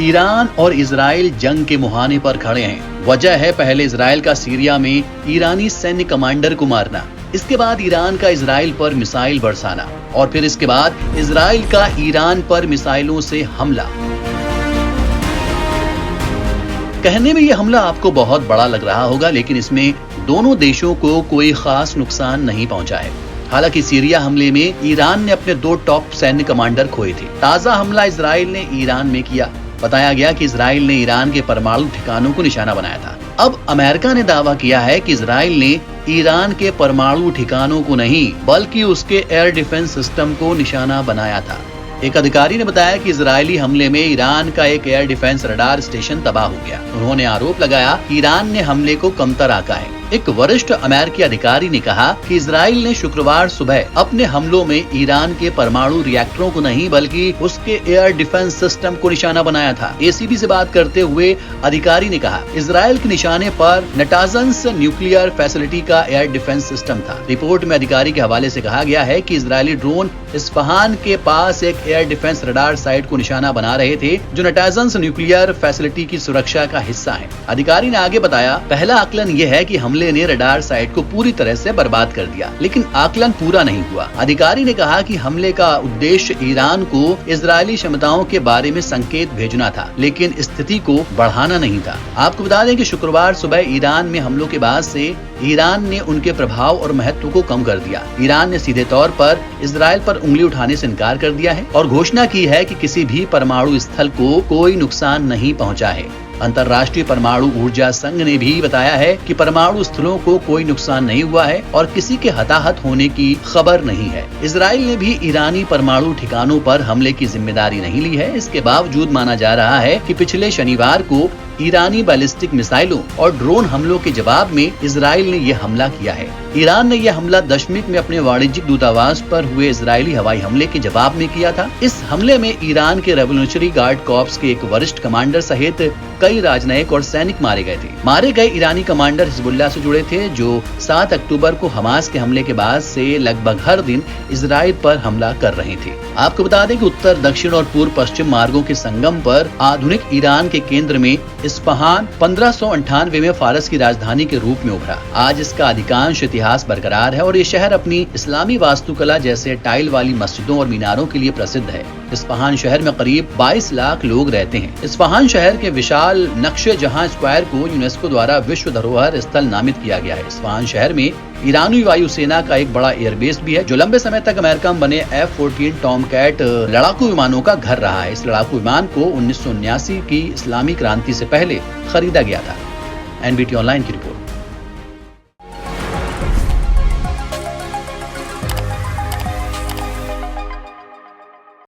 Iran और Israel जंग के मुहाने पर खड़े हैं। वजह है पहले इजराइल का सीरिया में ईरानी सैन्य कमांडर को मारना, इसके बाद ईरान का इजराइल पर मिसाइल बरसाना और फिर इसके बाद इजराइल का ईरान पर मिसाइलों से हमला। कहने में यह हमला आपको बहुत बड़ा लग रहा होगा, लेकिन इसमें दोनों देशों को कोई खास नुकसान नहीं पहुंचा है। हालांकि सीरिया हमले में ईरान ने अपने 2 टॉप सैन्य कमांडर खोए थे। ताजा हमला इजराइल ने ईरान में किया। बताया गया कि इजराइल ने ईरान के परमाणु ठिकानों को निशाना बनाया था। अब अमेरिका ने दावा किया है कि इजराइल ने ईरान के परमाणु ठिकानों को नहीं बल्कि उसके एयर डिफेंस सिस्टम को निशाना बनाया था। एक अधिकारी ने बताया कि इजरायली हमले में ईरान का एक एयर डिफेंस रडार स्टेशन तबाह हो गया। उन्होंने आरोप लगाया कि ईरान ने हमले को कमतर आंका है। एक वरिष्ठ अमेरिकी अधिकारी ने कहा कि इजराइल ने शुक्रवार सुबह अपने हमलों में ईरान के परमाणु रिएक्टरों को नहीं बल्कि उसके एयर डिफेंस सिस्टम को निशाना बनाया था। एसीबी से बात करते हुए अधिकारी ने कहा, इजराइल के निशाने पर नटाजन्स न्यूक्लियर फैसिलिटी का एयर डिफेंस सिस्टम था। रिपोर्ट में अधिकारी के हवाले से कहा गया है कि इजरायली ड्रोन इस्फहान के पास एक एयर डिफेंस रडार साइट को निशाना बना रहे थे, जो नटाजन्स न्यूक्लियर फैसिलिटी की सुरक्षा का हिस्सा है। अधिकारी ने आगे बताया, पहला आकलन यह है कि हमले ने रडार साइट को पूरी तरह से बर्बाद कर दिया, लेकिन आकलन पूरा नहीं हुआ। अधिकारी ने कहा कि हमले का उद्देश्य ईरान को इजरायली क्षमताओं के बारे में संकेत भेजना था, लेकिन स्थिति को बढ़ाना नहीं था। आपको बता दें कि शुक्रवार सुबह ईरान में हमलों के बाद से ईरान ने उनके प्रभाव और महत्व को कम कर दिया। ईरान ने सीधे तौर पर इजराइल पर उंगली उठाने से इनकार कर दिया है और घोषणा की है कि किसी भी परमाणु स्थल को कोई नुकसान नहीं पहुंचा है। अंतर्राष्ट्रीय परमाणु ऊर्जा संघ ने भी बताया है कि परमाणु स्थलों को कोई नुकसान नहीं हुआ है और किसी के हताहत होने की खबर नहीं है। इजराइल ने भी ईरानी परमाणु ठिकानों पर हमले की जिम्मेदारी नहीं ली है। इसके बावजूद माना जा रहा है कि पिछले शनिवार को ईरानी बैलिस्टिक मिसाइलों और ड्रोन हमलों के जवाब में इजराइल ने यह हमला किया है। ईरान ने यह हमला दशमिक में अपने वाणिज्यिक दूतावास पर हुए इजरायली हवाई हमले के जवाब में किया था। इस हमले में ईरान के रेवोल्यूशनरी गार्ड कॉर्प्स के एक वरिष्ठ कमांडर सहित कई राजनयिक और सैनिक मारे गए थे। मारे गए ईरानी कमांडर हिजबुल्लाह से जुड़े थे, जो 7 अक्टूबर को हमास के हमले के बाद से लगभग हर दिन इजराइल पर हमला कर रहे थे। आपको बता दें कि उत्तर दक्षिण और पूर्व पश्चिम मार्गों के संगम पर आधुनिक ईरान के केंद्र में इस्फहान 1598 में फारस की राजधानी के रूप में उभरा। आज इसका अधिकांश इतिहास बरकरार है और ये शहर अपनी इस्लामी वास्तुकला जैसे टाइल वाली मस्जिदों और मीनारों के लिए प्रसिद्ध है। इस्फहान शहर में करीब 22 लाख लोग रहते हैं। इस्फहान शहर के विशाल नक्शे जहां स्क्वायर को यूनेस्को द्वारा विश्व धरोहर स्थल नामित किया गया है। इस्फहान शहर में ईरानी वायुसेना का एक बड़ा एयरबेस भी है, जो लंबे समय तक अमेरिका में बने F-14 टॉमकैट लड़ाकू विमानों का घर रहा है। इस लड़ाकू विमान को 1979 की इस्लामी क्रांति से पहले खरीदा गया था। NBT ऑनलाइन की रिपोर्ट।